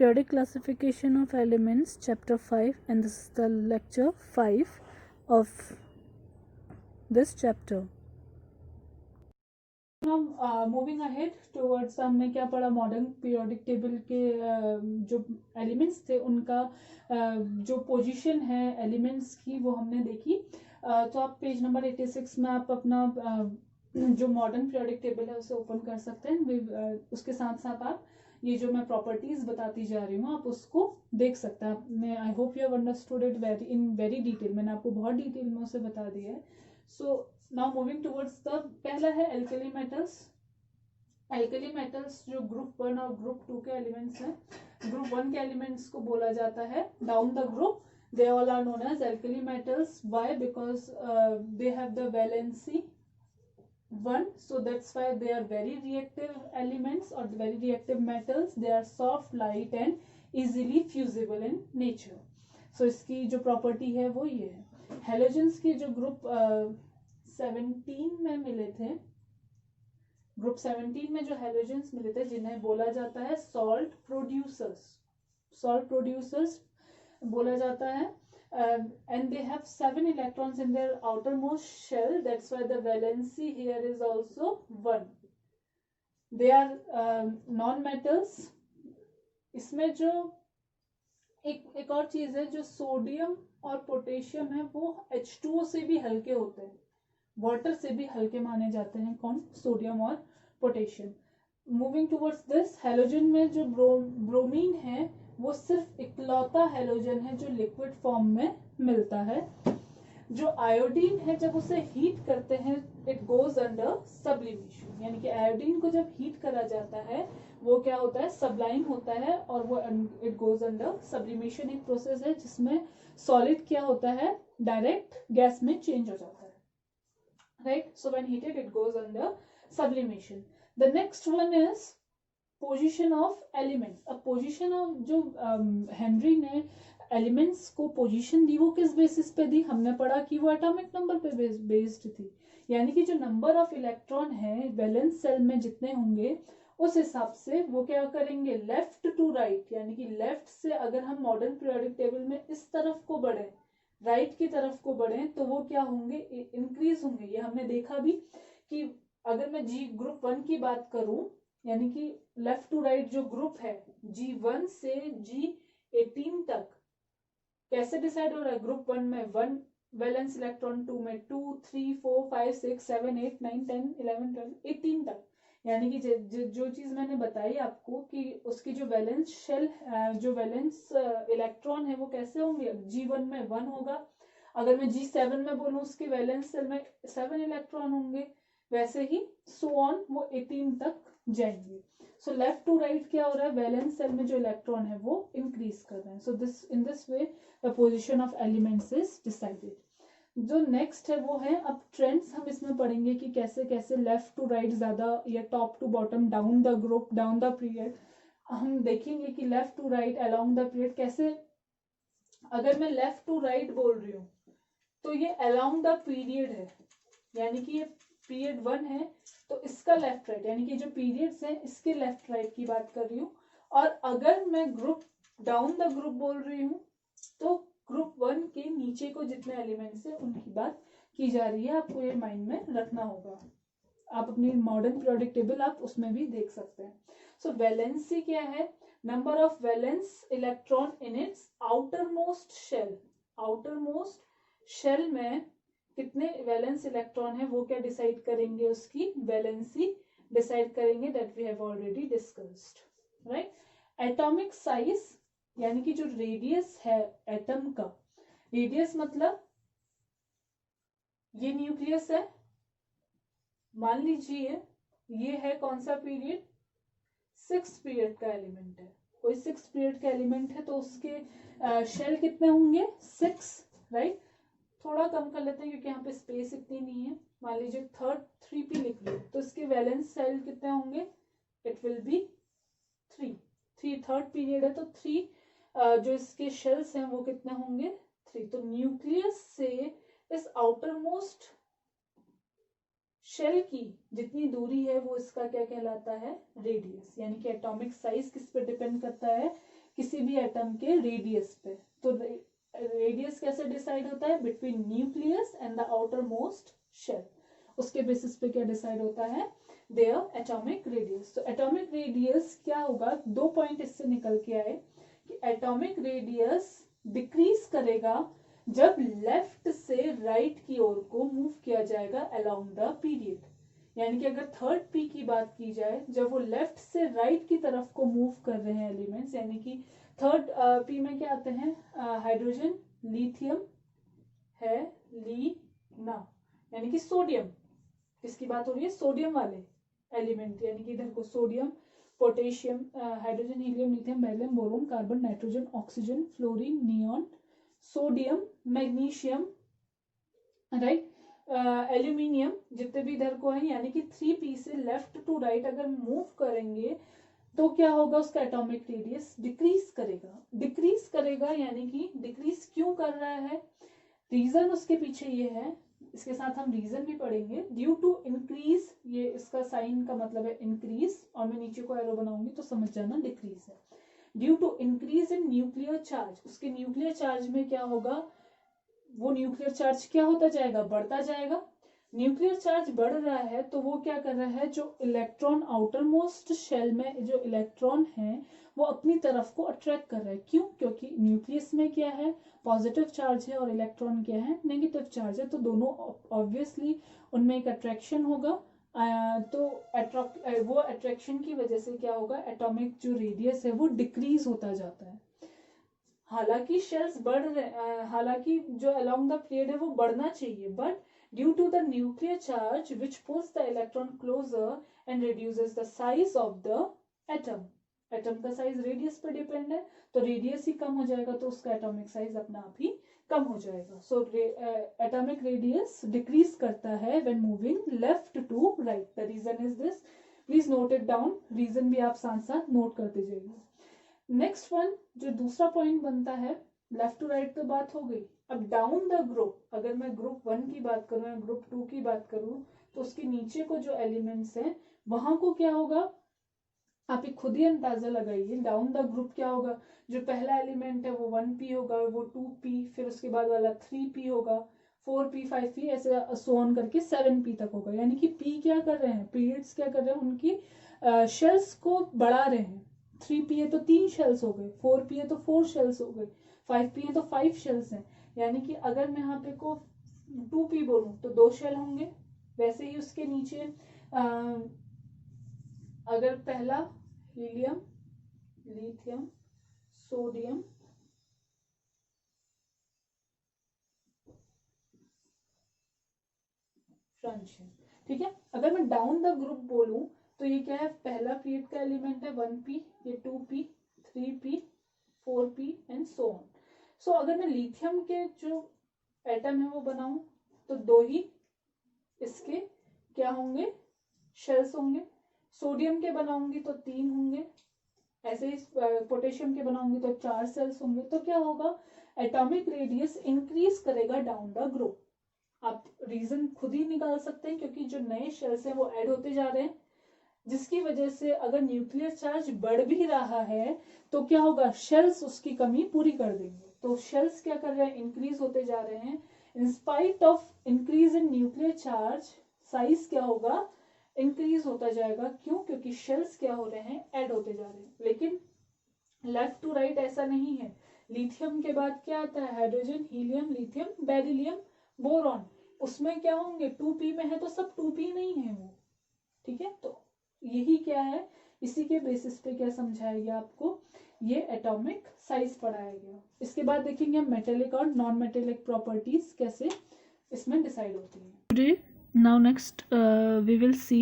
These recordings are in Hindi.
Periodic classification of elements, chapter 5, and this is the lecture 5 of this chapter. Now moving ahead towards हमने क्या पढ़ा, मॉडर्न पीरियोडिक टेबल के जो एलिमेंट्स थे उनका जो पोजीशन है एलिमेंट्स की वो हमने देखी. तो आप पेज नंबर 86 में आप अपना जो मॉडर्न पीरियोडिक टेबल है उसे ओपन कर सकते हैं. उसके साथ साथ आप ये जो मैं प्रॉपर्टीज बताती जा रही हूँ आप उसको देख सकते हैं. आई hope you have understood it in very detail. मैंने आपको बहुत डिटेल में उसे बता दिया है. So now moving towards the पहला है एल्कली मेटल्स. एल्कली मेटल्स जो ग्रुप 1 और ग्रुप 2 के एलिमेंट्स हैं. ग्रुप 1 के एलिमेंट्स को बोला जाता है down the group. They all are known as alkali metals. Why? Because they have the valency 1, so that's why they are very reactive elements or very reactive metals. They are soft, light and easily fusible in nature. So इसकी जो प्रॉपर्टी है वो ये है. हेलोजेंस के जो ग्रुप 17 में मिले थे, ग्रुप 17 में जो हेलोजेंस मिले थे जिन्हें बोला जाता है सॉल्ट प्रोड्यूसर्स. सॉल्ट प्रोड्यूसर्स बोला जाता है. And they have 7 electrons in their outermost shell. That's why the valency here is also 1. They are non-metals. इसमें जो एक और चीज है, जो सोडियम और पोटेशियम है वो H2O से भी हल्के होते हैं, वाटर से भी हल्के माने जाते हैं. कौन? सोडियम और potassium. Moving towards this, halogen में जो ब्रोमीन है वो सिर्फ इकलौता हेलोजन है जो लिक्विड फॉर्म में मिलता है. जो आयोडीन है जब उसे हीट करते हैं इट गोज अंडर सब्लिमेशन. यानी कि आयोडीन को जब हीट करा जाता है वो क्या होता है? सब्लाइम होता है और वो इट गोज अंडर सब्लिमेशन. एक प्रोसेस है जिसमें सॉलिड क्या होता है? डायरेक्ट गैस में चेंज हो जाता है. Right. So when heated it goes under sublimation. The next one is position of elements. अब पोजीशन ऑफ जो हेनरी ने एलिमेंट्स को पोजीशन दी वो किस बेसिस पे दी? हमने पढ़ा कि वो एटॉमिक नंबर पे बेस्ड थी. यानी कि जो नंबर ऑफ इलेक्ट्रॉन है वैलेंस सेल में जितने होंगे उस हिसाब से वो क्या करेंगे? Left to right. यानी कि लेफ्ट से अगर हम मॉडर्न पीरियोडिक टेबल में इस तरफ को बढ़े, राइट की तरफ को बढ़े तो वो क्या होंगे? इंक्रीज होंगे. ये हमने देखा भी कि अगर मैं जी ग्रुप 1 की बात करूं, यानी कि लेफ्ट टू राइट जो ग्रुप है G1 से G18 तक कैसे डिसाइड हो रहा है? ग्रुप 1 में 1 वैलेंस इलेक्ट्रॉन, 2 में 2, 3, 4, 5, 6, 7, 8, 9, 10, 11, 12, 18 तक. यानी कि जो चीज मैंने बताई आपको कि उसकी जो वैलेंस शेल जो वैलेंस इलेक्ट्रॉन है वो कैसे होंगे? G1 में 1 होगा. अगर मैं G7 में बोलूं उसके वैलेंस सेल में 7 इलेक्ट्रॉन होंगे. वैसे ही सो ऑन वो 18 तक जाएंगे. सो लेफ्ट टू राइट क्या हो रहा है? वैलेंस सेल में जो इलेक्ट्रॉन है वो इंक्रीज कर रहे हैं. So this in this way the position of elements is decided. जो नेक्स्ट है वो है, अब ट्रेंड्स हम इसमें पढ़ेंगे कि कैसे कैसे लेफ्ट टू राइट ज्यादा या top to bottom, down the group, down the period. हम देखेंगे कि left to right along the period कैसे. अगर मैं लेफ्ट टू राइट बोल रही हूँ तो ये अलोंग द पीरियड है. यानी कि ये पीरियड 1 है तो इसका लेफ्ट राइट, यानी कि जो पीरियड्स हैं इसके लेफ्ट राइट की बात कर रही हूँ. और अगर मैं ग्रुप डाउन द ग्रुप बोल रही हूँ तो ग्रुप 1 के नीचे को जितने एलिमेंट्स हैं उनकी बात की जा रही है. आपको ये माइंड में रखना होगा. आप अपनी मॉडर्न पीरियोडिक टेबल आप उसमें भी देख सकते हैं. सो वैलेंसी क्या है? Number of valence electron in its outermost shell. Outermost shell में कितने वैलेंस इलेक्ट्रॉन है वो क्या डिसाइड करेंगे? उसकी वैलेंसी डिसाइड करेंगे. That we have already discussed. Right. Atomic size यानी कि जो रेडियस है एटम का, रेडियस मतलब ये न्यूक्लियस है. मान लीजिए ये है कौन सा पीरियड? 6 पीरियड का एलिमेंट है. कोई 6 पीरियड का एलिमेंट है तो उसके शेल कितने होंगे? 6. राइट. थोड़ा कम कर लेते हैं क्योंकि यहाँ पे स्पेस इतनी नहीं है. मान लीजिए 3p लिख लो तो इसके वैलेंस सेल कितने होंगे? It will be 3. Third period है तो 3 जो इसके शेल्स हैं वो कितने होंगे? 3. तो न्यूक्लियस से इस आउटर मोस्ट शेल की जितनी दूरी है वो इसका क्या कहलाता है? रेडियस. यानी कि एटॉमिक साइज किस पे डिपेंड करता है? किसी भी एटम के रेडियस पे। तो रेडियस कैसे डिसाइड होता है? Between nucleus and the outermost shell. उसके बेसिस पे क्या डिसाइड होता है? Their atomic radius. तो एटॉमिक रेडियस क्या होगा? 2 पॉइंट इससे निकल के आए कि एटॉमिक रेडियस डिक्रीज करेगा जब लेफ्ट से राइट की ओर को मूव किया जाएगा अलोंग द पीरियड। यानी कि अगर थर्ड पी की बात की जाए, जब वो लेफ्ट से राइट की तरफ को मूव कर रहे हैं एलिमेंट्स, यानी कि थर्ड पी में क्या आते हैं? हाइड्रोजन, लिथियम है, लीना, यानी कि सोडियम। किसकी बात हो रही है? सोडियम वाले एलिमेंट, यानी कि इधर को sodium, potassium, hydrogen, helium, lithium, beryllium, boron, carbon, nitrogen, oxygen, fluorine, neon, sodium, magnesium, right, aluminium, जितने भी इधर को है, यानी कि 3p से लेफ्ट टू राइट अगर मूव करेंगे तो क्या होगा? उसका एटॉमिक रेडियस डिक्रीज करेगा। डिक्रीज करेगा यानी कि डिक्रीज क्यों कर रहा है? रीजन उसके पीछे ये है, इसके साथ हम रीजन भी पढ़ेंगे। ड्यू टू इंक्रीज, ये इसका साइन का मतलब है इंक्रीज, और मैं नीचे को एरो बनाऊंगी तो समझ जाना डिक्रीज है। Due to increase in nuclear charge, उसके न्यूक्लियर चार्ज में क्या होगा? वो न्यूक्लियर चार्ज क्या होता जाएगा? बढ़ता जाएगा। न्यूक्लियर चार्ज बढ़ रहा है तो वो क्या कर रहा है? जो इलेक्ट्रॉन आउटर मोस्ट शेल में जो इलेक्ट्रॉन है वो अपनी तरफ को अट्रैक्ट कर रहा है। क्यों? क्योंकि न्यूक्लियस में क्या है? पॉजिटिव चार्ज है और इलेक्ट्रॉन क्या है? नेगेटिव चार्ज है। तो दोनों ऑब्वियसली उनमें एक अट्रैक्शन होगा। तो वो अट्रैक्शन की वजह से क्या होगा? एटॉमिक जो रेडियस है वो डिक्रीज होता जाता है। हालांकि शेल्स बढ़ रहे, हालांकि जो अलोंग द पीरियड है वो बढ़ना चाहिए, but due to the nuclear charge which pulls the electron closer and reduces the size of the atom. Atom का साइज रेडियस पर डिपेंड है, तो रेडियस ही कम हो जाएगा तो उसका एटॉमिक साइज अपना आप ही कम हो जाएगा। सो एटॉमिक रेडियस डिक्रीज करता है when moving left to right. The reason is this, please note it down, reason भी आप साथ साथ नोट करते जाइए। नेक्स्ट वन जो दूसरा पॉइंट बनता है, लेफ्ट टू राइट तो बात हो गई। अब डाउन द ग्रुप, अगर मैं ग्रुप 1 की बात करूं या ग्रुप 2 की बात करूं तो उसके नीचे को जो एलिमेंट्स हैं वहां को क्या होगा? आप ही खुद ही अंदाजा लगाइए। डाउन द ग्रुप क्या होगा? जो पहला एलिमेंट है वो 1p होगा, वो 2p, फिर उसके बाद वाला 3p होगा, 4p, 5p, ऐसे सो ऑन करके 7p तक होगा। यानी कि p क्या कर रहे हैं? पीरियड्स क्या कर रहे हैं? उनकी शेल्स को बढ़ा रहे हैं। 3p है तो 3 शेल्स हो गए, 4p है तो 4 शेल्स हो गए, 5p है तो 5 शेल्स हैं। यानी कि अगर मैं यहाँ पे को 2p बोलूं तो 2 शेल होंगे। वैसे ही उसके नीचे अगर पहला हीलियम, लिथियम, सोडियम, फ्रांशियम, ठीक है। अगर मैं डाउन द ग्रुप बोलूं तो ये क्या है? पहला पीरियड का एलिमेंट है 1p, ये 2p, 3p, 4p and so on. सो अगर मैं लिथियम के जो एटम है वो बनाऊं तो 2 ही इसके क्या होंगे? शेल्स होंगे। सोडियम के बनाऊंगी तो 3 होंगे। ऐसे ही पोटेशियम के बनाऊंगी तो 4 सेल्स होंगे। तो क्या होगा? एटॉमिक रेडियस इंक्रीज करेगा डाउन द ग्रुप। आप रीजन खुद ही निकाल सकते हैं, क्योंकि जो नए शेल्स हैं वो ऐड होते जा रहे हैं, जिसकी वजह से अगर न्यूक्लियर चार्ज बढ़ भी रहा है तो क्या होगा? शेल्स उसकी कमी पूरी कर देंगे। तो शेल्स क्या कर रहे हैं? इंक्रीज होते जा रहे हैं। In spite of increase in nuclear charge, size क्या होगा? इंक्रीज होता जाएगा। क्यों? क्योंकि शेल्स क्या हो रहे हैं? ऐड होते जा रहे हैं। लेकिन लेफ्ट टू राइट ऐसा नहीं है। लिथियम के बाद क्या आता है? Hydrogen, helium, lithium, beryllium, boron. उसमें क्या होंगे? 2p में है तो सब 2p नहीं है वो, ठीक है। तो यही क्या है, इसी के बेसिस पे क्या समझाया गया आपको? ये एटॉमिक साइज पढ़ाया गया। इसके बाद देखेंगे हम मेटेलिक और नॉन मेटेलिक प्रॉपर्टीज कैसे इसमें डिसाइड होती है। Now next we will see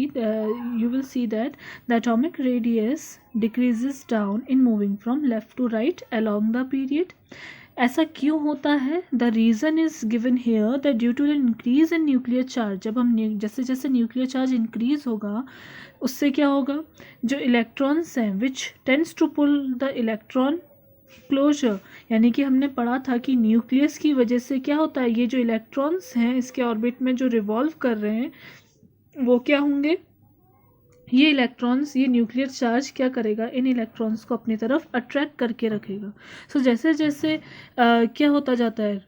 you will see that the atomic radius decreases down in moving from left to right along the period. ऐसा क्यों होता है? The reason is given here that due to the increase in nuclear charge, जब हम जैसे जैसे न्यूक्लियर चार्ज इंक्रीज होगा उससे क्या होगा? जो इलेक्ट्रॉन्स हैं which tends to pull the electron closer, यानी कि हमने पढ़ा था कि न्यूक्लियस की वजह से क्या होता है? ये जो इलेक्ट्रॉन्स हैं इसके ऑर्बिट में जो रिवॉल्व कर रहे हैं वो क्या होंगे? ये इलेक्ट्रॉन्स, ये न्यूक्लियर चार्ज क्या करेगा, इन इलेक्ट्रॉन्स को अपनी तरफ अट्रैक्ट करके रखेगा। सो जैसे जैसे क्या होता जाता है,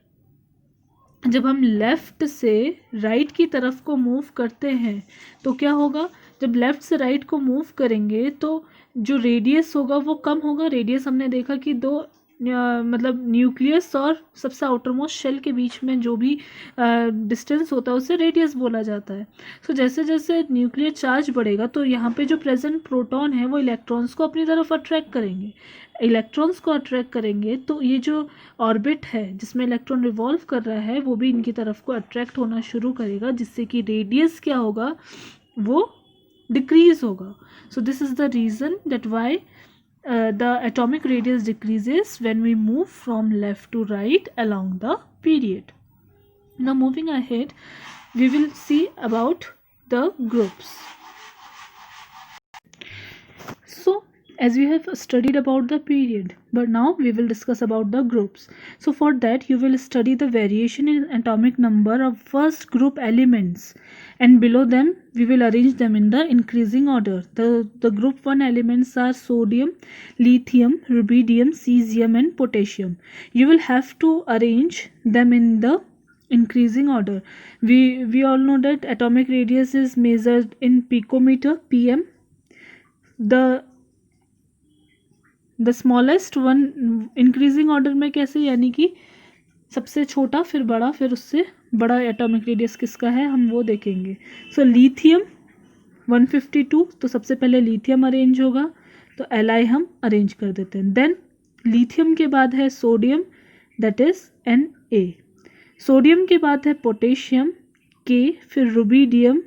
जब हम लेफ़्ट से राइट की तरफ को मूव करते हैं तो क्या होगा, जब लेफ़्ट से राइट को मूव करेंगे तो जो रेडियस होगा वो कम होगा। रेडियस हमने देखा कि दो मतलब न्यूक्लियस और सबसे आउटर मोस्ट शेल के बीच में जो भी डिस्टेंस होता है उसे रेडियस बोला जाता है। सो जैसे जैसे न्यूक्लियर चार्ज बढ़ेगा तो यहाँ पे जो प्रेजेंट प्रोटॉन है वो इलेक्ट्रॉन्स को अपनी तरफ अट्रैक्ट करेंगे। इलेक्ट्रॉन्स को अट्रैक्ट करेंगे तो ये जो ऑर्बिट है जिसमें इलेक्ट्रॉन रिवॉल्व कर रहा है वो भी इनकी तरफ को अट्रैक्ट होना शुरू करेगा, जिससे कि रेडियस क्या होगा, वो डिक्रीज होगा। So this is the reason that why the atomic radius decreases when we move from left to right along the period. Now moving ahead, we will see about the groups. So as we have studied about the period, but now we will discuss about the groups. So for that you will study the variation in atomic number of first group elements, and below them we will arrange them in the increasing order. The group 1 elements are sodium, lithium, rubidium, cesium and potassium. You will have to arrange them in the increasing order. We all know that atomic radius is measured in picometer, pm. The smallest one increasing order में कैसे, यानी कि सबसे छोटा फिर बड़ा फिर उससे बड़ा एटॉमिक रेडियस किसका है हम वो देखेंगे। सो लिथियम 152, तो सबसे पहले लिथियम अरेंज होगा, तो Li हम अरेंज कर देते हैं। देन लिथियम के बाद है sodium, that is Na। Sodium के बाद है पोटेशियम K, फिर rubidium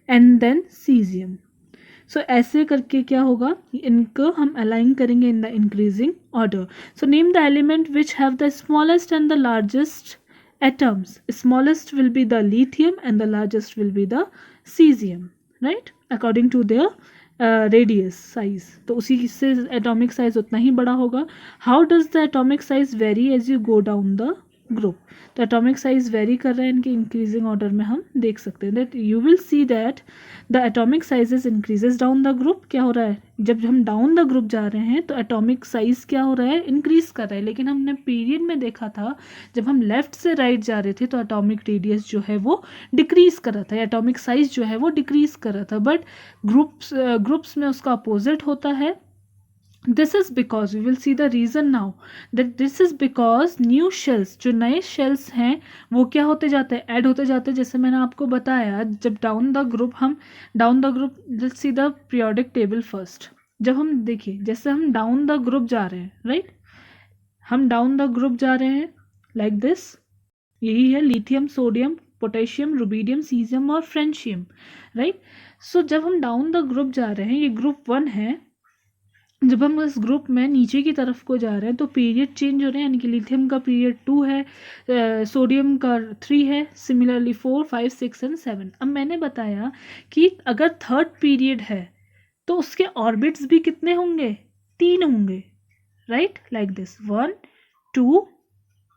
and then caesium. So ऐसे करके क्या होगा, इनको हम अलाइन करेंगे in the increasing order. So name the element which have the smallest and the largest atoms. Smallest will be the lithium and the largest will be the caesium, right, according to their radius size. तो उसी से एटॉमिक साइज उतना ही बड़ा होगा। How does the atomic size vary as you go down the group. तो एटॉमिक साइज वेरी कर रहा है, इनके इंक्रीजिंग ऑर्डर में हम देख सकते हैं that you will see that the atomic sizes increases down the group. क्या हो रहा है, जब हम डाउन द ग्रुप जा रहे हैं तो एटॉमिक साइज क्या हो रहा है, इंक्रीज कर रहा है। लेकिन हमने पीरियड में देखा था जब हम लेफ्ट से राइट जा रहे थे तो एटॉमिक रेडियस जो है वो डिक्रीज कर रहा था, एटॉमिक साइज जो है वो डिक्रीज कर रहा था। बट ग्रुप्स में उसका अपोजिट होता है। This is because we will see the reason now that this is because new shells, जो नए shells हैं वो क्या होते जाते हैं, ऐड होते जाते हैं। जैसे मैंने आपको बताया जब down the group let's see the periodic table first। जब हम देखिए जैसे हम डाउन द ग्रुप जा रहे हैं, राइट, हम डाउन द ग्रुप जा रहे हैं लाइक दिस, यही है lithium, sodium, potassium, rubidium, caesium और फ्रेंशियम, राइट। सो जब हम डाउन द ग्रुप जा रहे हैं, ये ग्रुप 1 है, जब हम इस ग्रुप में नीचे की तरफ को जा रहे हैं तो पीरियड चेंज हो रहे हैं, यानी कि लिथियम का पीरियड 2 है, सोडियम का 3 है, सिमिलरली 4, 5, 6 एंड 7। अब मैंने बताया कि अगर थर्ड पीरियड है तो उसके ऑर्बिट्स भी कितने होंगे, 3 होंगे, right, like this 1, 2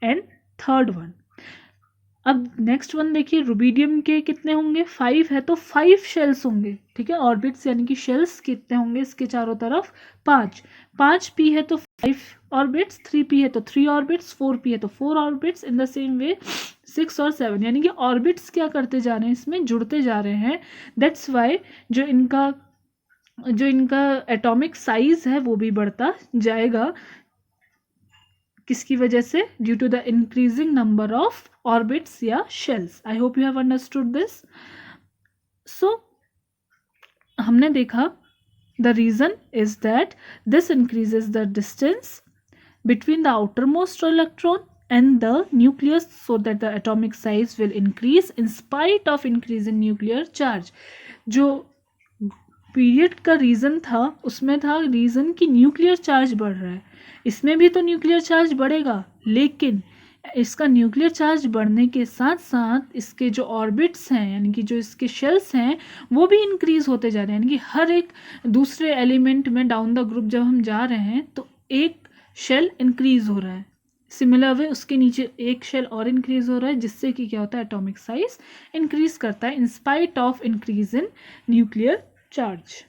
and third one. अब नेक्स्ट वन देखिए, रुबिडियम के कितने होंगे, 5 है तो 5 शेल्स होंगे, ठीक है, ऑर्बिट्स यानी कि शेल्स कितने होंगे इसके चारों तरफ, 5 पी है तो 5 ऑर्बिट्स, 3 पी है तो 3 ऑर्बिट्स, 4 पी है तो 4 orbits, in the same way 6 और 7, यानी कि ऑर्बिट्स क्या करते जा रहे हैं, इसमें जुड़ते जा रहे हैं। दैट्स वाई जो इनका एटॉमिक साइज है वो भी बढ़ता जाएगा, किसकी वजह से, due to the increasing number of orbits या shells. I hope you have understood this. So हमने देखा the reason is that this increases the distance between the outermost electron and the nucleus so that the atomic size will increase in spite of increase in nuclear charge। जो पीरियड का रीज़न था उसमें था रीज़न कि न्यूक्लियर चार्ज बढ़ रहा है, इसमें भी तो न्यूक्लियर चार्ज बढ़ेगा, लेकिन इसका न्यूक्लियर चार्ज बढ़ने के साथ साथ इसके जो ऑर्बिट्स हैं यानी कि जो इसके शेल्स हैं वो भी इंक्रीज होते जा रहे हैं, यानी कि हर एक दूसरे एलिमेंट में डाउन द ग्रुप जब हम जा रहे हैं तो एक शेल इंक्रीज हो रहा है, सिमिलर वे उसके नीचे एक शेल और इंक्रीज हो रहा है, जिससे कि क्या होता है, एटॉमिक साइज इंक्रीज करता है in spite of increase in nuclear charge.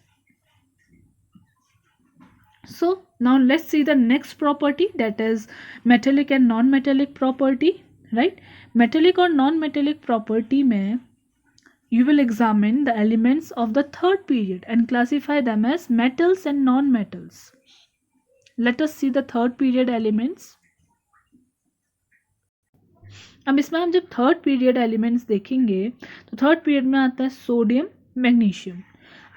So now let's see the next property, that is metallic and non-metallic property, right? Metallic और non-metallic property में you will examine the elements of the third period and classify them as metals and non-metals. Let us see the third period elements. अब इसमें हम जब थर्ड पीरियड एलिमेंट्स देखेंगे तो थर्ड पीरियड में आता है सोडियम मैग्नीशियम.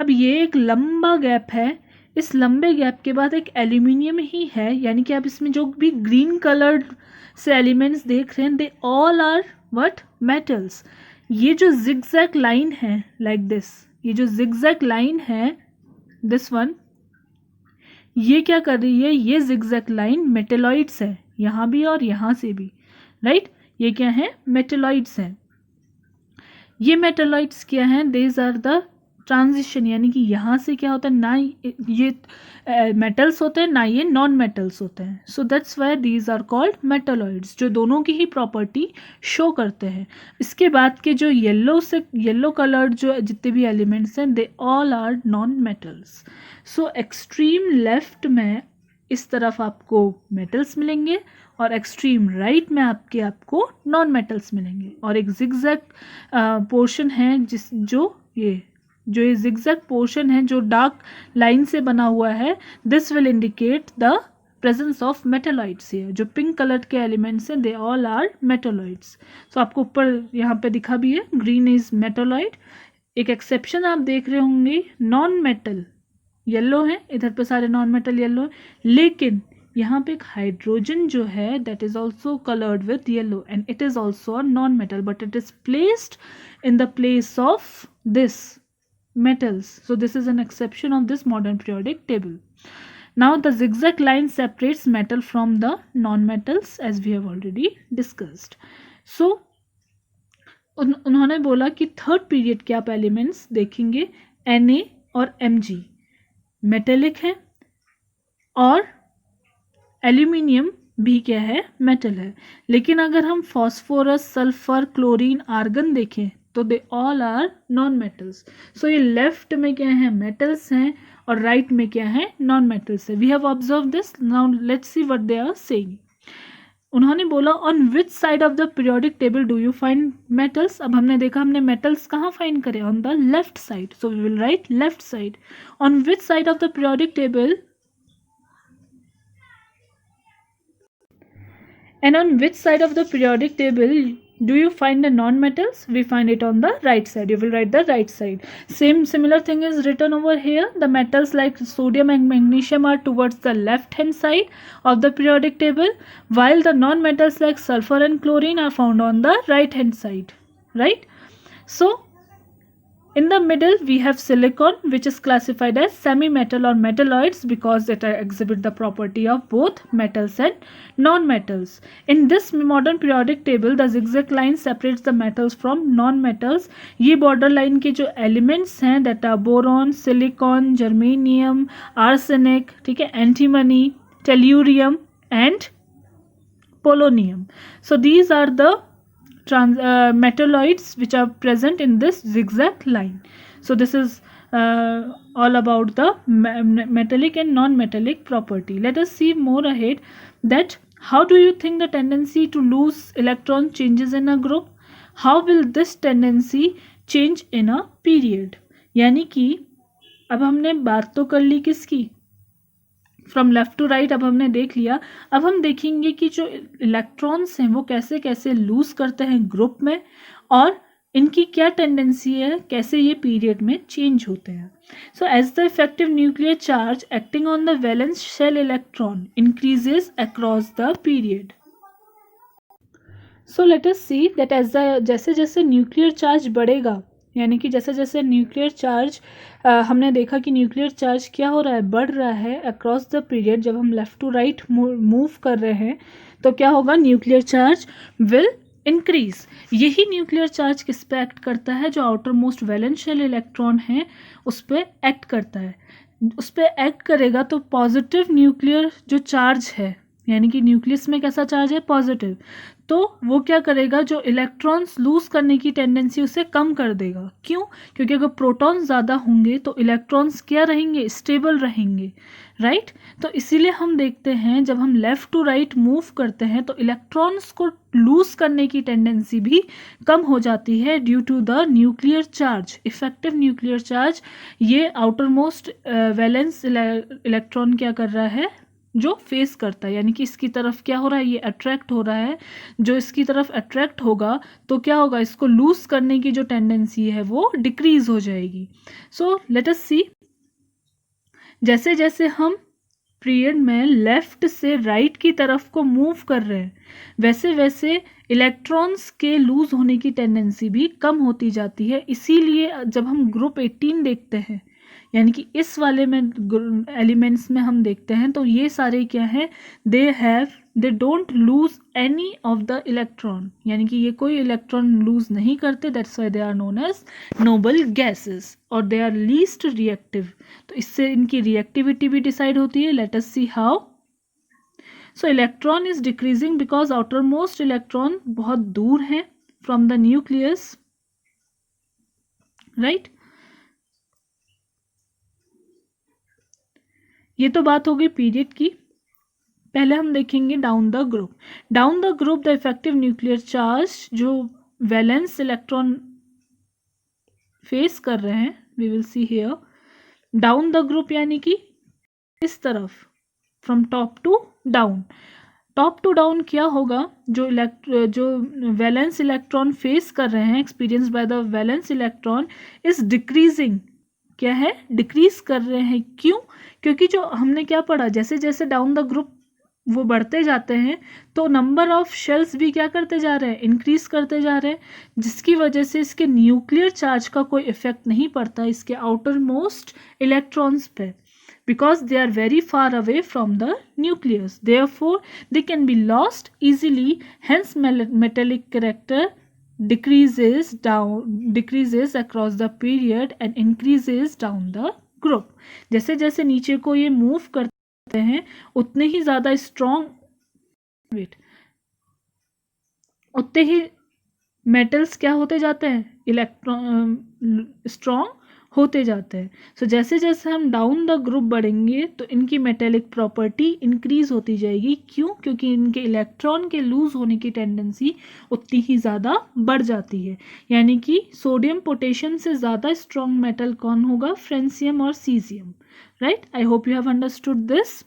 अब ये एक लंबा गैप है, इस लंबे गैप के बाद एक एल्यूमिनियम ही है, यानी कि आप इसमें जो भी ग्रीन कलर्ड से एलिमेंट्स देख रहे हैं they all are what metals. ये जो जिगजैग लाइन है लाइक दिस, ये जो जिगजैग लाइन है दिस वन, ये क्या कर रही है, ये जिगजैग लाइन मेटेलॉइड्स है, यहाँ भी और यहाँ से भी, राइट? ये क्या है, मेटेलॉइड्स हैं. ये मेटेलॉइड्स क्या हैं, देज आर द ट्रांजिशन, यानी कि यहाँ से क्या होता है, ना ये मेटल्स होते हैं ना ये नॉन मेटल्स होते हैं. So that's why these are called metalloids, जो दोनों की ही प्रॉपर्टी शो करते हैं. इसके बाद के जो येलो कलर्ड जो जितने भी एलिमेंट्स हैं they all are non metals. So extreme left में इस तरफ आपको मेटल्स मिलेंगे और एक्सट्रीम राइट में आपको नॉन मेटल्स मिलेंगे. और एक जिगजैग पोर्शन है जो ये जिगजैग पोर्शन है जो डार्क लाइन से बना हुआ है, this will indicate the presence of metalloids. Here जो पिंक कलर के एलिमेंट्स हैं दे ऑल आर मेटलॉइड्स. सो आपको ऊपर यहाँ पे दिखा भी है ग्रीन इज मेटलॉइड. एक एक्सेप्शन आप देख रहे होंगे, नॉन मेटल येलो है, इधर पे सारे नॉन मेटल येलो है, लेकिन यहाँ पे एक हाइड्रोजन जो है that is also coloured with yellow and it is also a non metal but it is placed in the place of this metals. So this is an exception of this modern periodic table. Now the zigzag line separates metal from the non-metals as we have already discussed. So उन्होंने बोला कि थर्ड पीरियड के आप एलिमेंट्स देखेंगे Na और Mg मेटेलिक है और एल्यूमिनियम भी क्या है, मेटल है. लेकिन अगर हम फॉस्फोरस, सल्फर, क्लोरीन, आर्गन देखें तो they all are non metals. So ये लेफ्ट में क्या है, मेटल्स हैं और राइट में क्या है, नॉन मेटल्स है. We have observe this. Now let's see what they are saying. उन्होंने बोला on which side of the periodic table do you find metals. अब हमने देखा हमने मेटल्स कहाँ फाइंड करे, on the left side. So we will write left side. On which side of the periodic table and on which side of the periodic table do you find the non-metals? We find it on the right side. You will write the right side. Similar thing is written over here. The metals like sodium and magnesium are towards the left hand side of the periodic table, while the non-metals like sulfur and chlorine are found on the right hand side, right? So in the middle we have silicon, which is classified as semi-metal or metalloids because it exhibit the property of both metals and non-metals. In this modern periodic table the zigzag line separates the metals from non-metals. ये border line के जो elements हैं that are boron, silicon, germanium, arsenic, ठीक है, antimony, tellurium and polonium. So these are the metalloids which are present in this zigzag line. So this is all about the metallic and non-metallic property. Let us see more ahead that how do you think the tendency to lose electron changes in a group. How will this tendency change in a period. यानी कि अब हमने बात तो कर ली किसकी, फ्रॉम लेफ्ट टू राइट अब हमने देख लिया. अब हम देखेंगे कि जो इलेक्ट्रॉन्स हैं वो कैसे कैसे लूज करते हैं ग्रुप में और इनकी क्या टेंडेंसी है, कैसे ये पीरियड में चेंज होते हैं. So as the effective nuclear charge acting on the valence shell electron increases across the period. So let us see that as the जैसे जैसे न्यूक्लियर चार्ज बढ़ेगा, यानी कि जैसे जैसे न्यूक्लियर चार्ज हमने देखा कि न्यूक्लियर चार्ज क्या हो रहा है, बढ़ रहा है अक्रॉस द पीरियड. जब हम लेफ़्ट टू राइट मूव कर रहे हैं तो क्या होगा, न्यूक्लियर चार्ज विल इंक्रीज. यही न्यूक्लियर चार्ज किस पे एक्ट करता है, जो outermost valence shell electron है उस पर एक्ट करता है. उस पर एक्ट करेगा तो पॉजिटिव न्यूक्लियर जो चार्ज है, यानी कि न्यूक्लियस में कैसा चार्ज है, पॉजिटिव, तो वो क्या करेगा, जो इलेक्ट्रॉन्स लूज करने की टेंडेंसी उसे कम कर देगा। क्यों? क्योंकि अगर प्रोटॉन्स ज़्यादा होंगे तो इलेक्ट्रॉन्स क्या रहेंगे, स्टेबल रहेंगे, राइट। तो इसीलिए हम देखते हैं जब हम लेफ़्ट टू राइट मूव करते हैं तो इलेक्ट्रॉन्स को लूज करने की टेंडेंसी भी कम हो जाती है due to the nuclear charge, effective nuclear charge. ये आउटर मोस्ट वैलेंस इलेक्ट्रॉन क्या कर रहा है, जो फेस करता है, यानी कि इसकी तरफ क्या हो रहा है, ये अट्रैक्ट हो रहा है। जो इसकी तरफ अट्रैक्ट होगा तो क्या होगा, इसको लूज करने की जो टेंडेंसी है वो डिक्रीज हो जाएगी। सो लेट अस सी, जैसे जैसे हम पीरियड में लेफ्ट से राइट की तरफ को मूव कर रहे हैं वैसे वैसे इलेक्ट्रॉन्स के लूज होने की टेंडेंसी भी कम होती जाती है। इसीलिए जब हम ग्रुप 18 देखते हैं, यानी कि इस वाले में एलिमेंट्स में हम देखते हैं तो ये सारे क्या हैं, they don't lose any of the electron, यानी कि ये कोई इलेक्ट्रॉन लूज नहीं करते। That's why they are known as noble gases और दे आर लीस्ट रिएक्टिव। तो इससे इनकी रिएक्टिविटी भी डिसाइड होती है। Late us see how. So electron is decreasing because outer most electron बहुत दूर हैं फ्रॉम द न्यूक्लियस, राइट। ये तो बात हो गई पीरियड की। पहले हम देखेंगे down the group. Down the group the effective nuclear charge जो वैलेंस इलेक्ट्रॉन फेस कर रहे हैं, we will see here down the group, यानी कि इस तरफ from top to down. Top to down क्या होगा, जो वैलेंस इलेक्ट्रॉन फेस कर रहे हैं, experience by the valence electron is decreasing, क्या है, डिक्रीज कर रहे हैं। क्यों? क्योंकि जो हमने क्या पढ़ा, जैसे जैसे डाउन द ग्रुप वो बढ़ते जाते हैं तो नंबर ऑफ शेल्स भी क्या करते जा रहे हैं, इंक्रीज करते जा रहे हैं, जिसकी वजह से इसके न्यूक्लियर चार्ज का कोई इफेक्ट नहीं पड़ता इसके आउटर मोस्ट इलेक्ट्रॉन्स पे, because they are very far away from the nucleus, therefore they can be lost easily, hence metallic character decreases across the period and increases down the group। जैसे जैसे नीचे को ये मूव करते हैं उतने ही ज़्यादा उतने ही मेटल्स क्या होते जाते हैं, इलेक्ट्रॉन स्ट्रॉन्ग होते जाते हैं। सो जैसे जैसे हम डाउन द ग्रुप बढ़ेंगे तो इनकी मेटेलिक प्रॉपर्टी इंक्रीज होती जाएगी। क्यों? क्योंकि इनके इलेक्ट्रॉन के लूज होने की टेंडेंसी उतनी ही ज़्यादा बढ़ जाती है। यानी कि सोडियम पोटेशियम से ज़्यादा स्ट्रॉन्ग मेटल कौन होगा, फ्रेंसियम और caesium, right. I hope you have understood this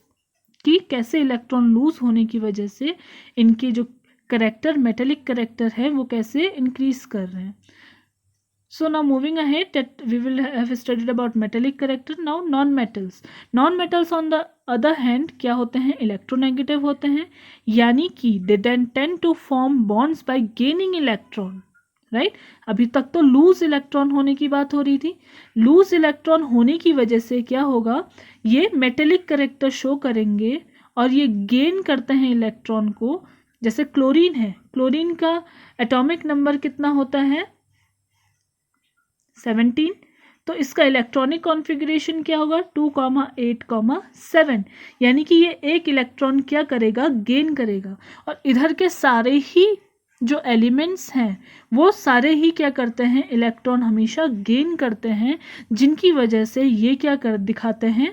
कि कैसे इलेक्ट्रॉन लूज होने की वजह से इनके जो करेक्टर, मेटेलिक करेक्टर है, वो कैसे इंक्रीज कर रहे हैं। So now moving ahead, that we will have studied about metallic character. Now non-metals. Non-metals on the other hand क्या होते हैं, इलेक्ट्रोनेगेटिव होते हैं, यानी कि they then tend to form bonds by gaining electron, right? अभी तक तो लूज इलेक्ट्रॉन होने की बात हो रही थी। लूज इलेक्ट्रॉन होने की वजह से क्या होगा, ये मेटेलिक करेक्टर शो करेंगे और ये गेन करते हैं इलेक्ट्रॉन को। जैसे क्लोरीन है, क्लोरीन का एटॉमिक नंबर कितना होता है, 17। तो इसका इलेक्ट्रॉनिक कॉन्फ़िगरेशन क्या होगा, 2,8,7, यानी कि ये एक इलेक्ट्रॉन क्या करेगा, गेन करेगा। और इधर के सारे ही जो एलिमेंट्स हैं वो सारे ही क्या करते हैं, इलेक्ट्रॉन हमेशा गेन करते हैं, जिनकी वजह से ये क्या कर दिखाते हैं,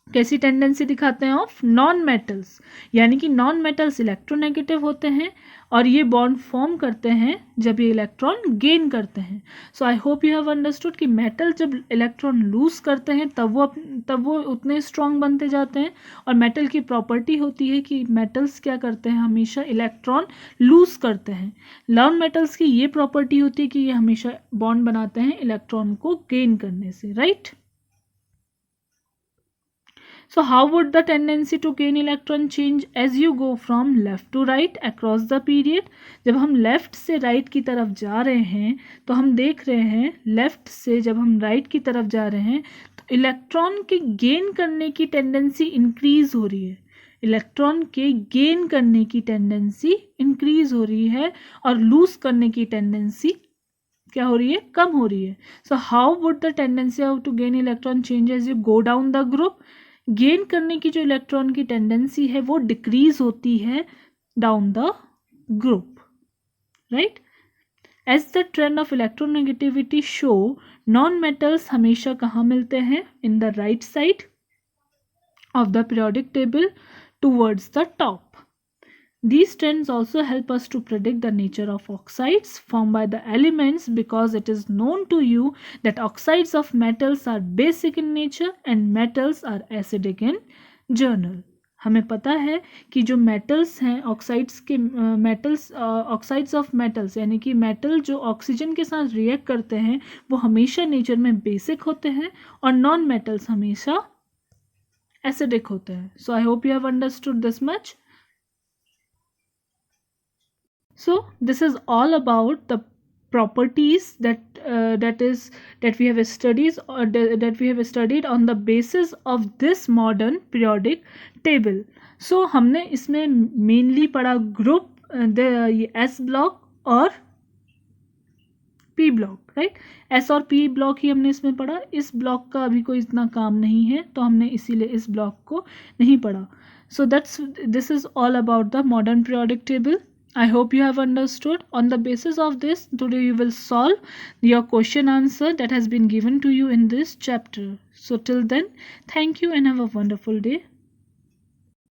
कैसी टेंडेंसी दिखाते हैं, ऑफ नॉन मेटल्स। यानी कि नॉन मेटल्स इलेक्ट्रोनेगेटिव होते हैं और ये बॉन्ड फॉर्म करते हैं जब ये इलेक्ट्रॉन गेन करते हैं। So I hope you have understood कि मेटल जब इलेक्ट्रॉन लूज करते हैं तब वो उतने स्ट्रॉन्ग बनते जाते हैं। और मेटल की प्रॉपर्टी होती है कि मेटल्स क्या करते हैं, हमेशा इलेक्ट्रॉन लूज करते हैं। नॉन मेटल्स की ये प्रॉपर्टी होती है कि ये हमेशा बॉन्ड बनाते हैं इलेक्ट्रॉन को गेन करने से, right. So how would the tendency to gain electron change as you go from left to right across the period? जब हम लेफ्ट से राइट की तरफ जा रहे हैं तो हम देख रहे हैं लेफ्ट से जब हम राइट की तरफ जा रहे हैं तो इलेक्ट्रॉन के गेन करने की टेंडेंसी इंक्रीज हो रही है। इलेक्ट्रॉन के गेन करने की टेंडेंसी इंक्रीज हो रही है और लूज करने की टेंडेंसी क्या हो रही है, कम हो रही है। So how would the tendency how to gain electron change as you go down the group? Gain करने की जो इलेक्ट्रॉन की टेंडेंसी है वो डिक्रीज होती है down the group, right? As the trend of electronegativity show, non-metals हमेशा कहाँ मिलते हैं? In the right side of the periodic table towards the top. These trends also help us to predict the nature of oxides formed by the elements, because it is known to you that oxides of metals are basic in nature and metals are acidic in general. हमें पता है कि जो मेटल्स हैं ऑक्साइड्स के ऑक्साइड्स ऑफ मेटल्स यानी कि मेटल जो ऑक्सीजन के साथ रिएक्ट करते हैं वो हमेशा नेचर में बेसिक होते हैं और नॉन मेटल्स हमेशा एसिडिक होते हैं. So I hope you have understood this much. So this is all about the properties that we have studied or that we have studied on the basis of this modern periodic table. So हमने इसमें mainly पढ़ा group ये S block और P block, right? S और P block ही हमने इसमें पढ़ा. इस block का अभी कोई इतना काम नहीं है तो हमने इसीलिए इस block को नहीं पढ़ा. So this is all about the modern periodic table. I hope you have understood. On the basis of this, today you will solve your question answer that has been given to you in this chapter. So till then, thank you and have a wonderful day.